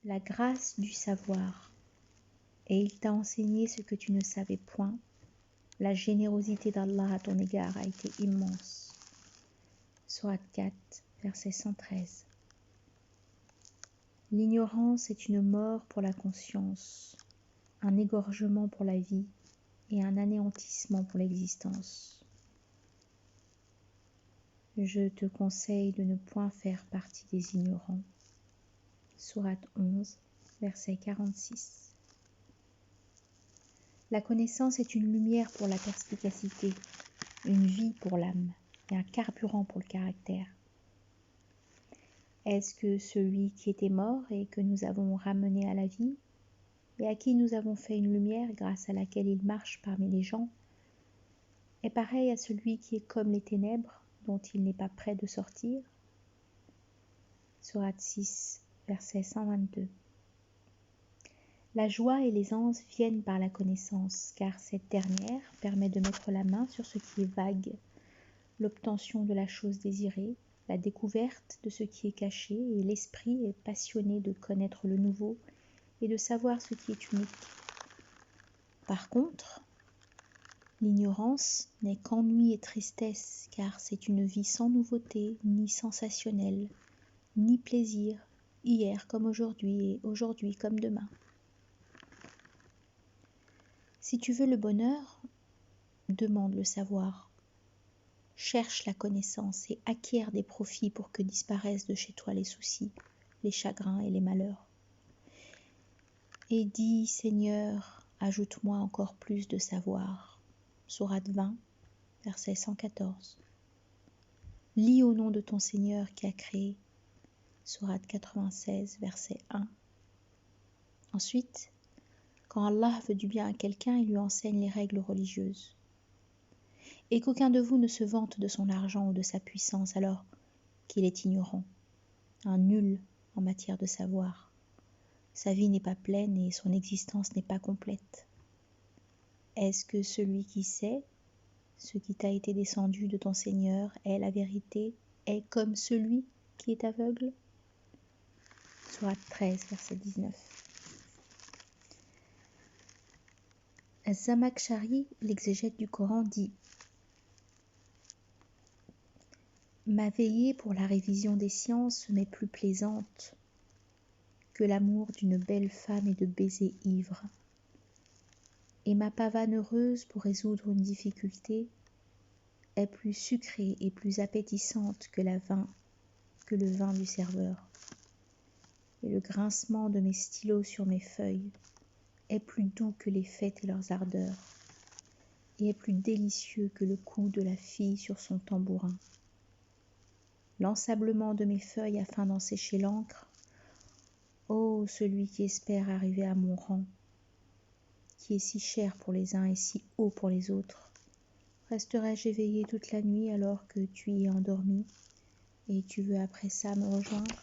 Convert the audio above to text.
la grâce du savoir, et il t'a enseigné ce que tu ne savais point. La générosité d'Allah à ton égard a été immense. Sourate 4, verset 113. L'ignorance est une mort pour la conscience, un égorgement pour la vie et un anéantissement pour l'existence. Je te conseille de ne point faire partie des ignorants. Sourate 11, verset 46. La connaissance est une lumière pour la perspicacité, une vie pour l'âme et un carburant pour le caractère. Est-ce que celui qui était mort et que nous avons ramené à la vie et à qui nous avons fait une lumière grâce à laquelle il marche parmi les gens est pareil à celui qui est comme les ténèbres dont il n'est pas près de sortir? Sourate 6, verset 122. La joie et l'aisance viennent par la connaissance, car cette dernière permet de mettre la main sur ce qui est vague, l'obtention de la chose désirée, la découverte de ce qui est caché, et l'esprit est passionné de connaître le nouveau et de savoir ce qui est unique. Par contre, l'ignorance n'est qu'ennui et tristesse, car c'est une vie sans nouveauté, ni sensationnelle, ni plaisir, hier comme aujourd'hui et aujourd'hui comme demain. Si tu veux le bonheur, demande le savoir. Cherche la connaissance et acquiert des profits pour que disparaissent de chez toi les soucis, les chagrins et les malheurs. Et dis, Seigneur, ajoute-moi encore plus de savoir. Sourate 20, verset 114. Lis au nom de ton Seigneur qui a créé. Sourate 96, verset 1. Ensuite, quand Allah veut du bien à quelqu'un, il lui enseigne les règles religieuses. Et qu'aucun de vous ne se vante de son argent ou de sa puissance alors qu'il est ignorant, un nul en matière de savoir. Sa vie n'est pas pleine et son existence n'est pas complète. Est-ce que celui qui sait ce qui t'a été descendu de ton Seigneur est la vérité, est comme celui qui est aveugle? Sourate 13, verset 19. Zamakhshari, l'exégète du Coran, dit: Ma veillée pour la révision des sciences m'est plus plaisante que l'amour d'une belle femme et de baisers ivres. Et ma pavane heureuse pour résoudre une difficulté est plus sucrée et plus appétissante que le vin du serveur. Et le grincement de mes stylos sur mes feuilles est plus doux que les fêtes et leurs ardeurs, et est plus délicieux que le coup de la fille sur son tambourin. L'ensablement de mes feuilles afin d'en sécher l'encre, ô celui qui espère arriver à mon rang, qui est si cher pour les uns et si haut pour les autres, resterai-je éveillé toute la nuit alors que tu y es endormi, et tu veux après ça me rejoindre?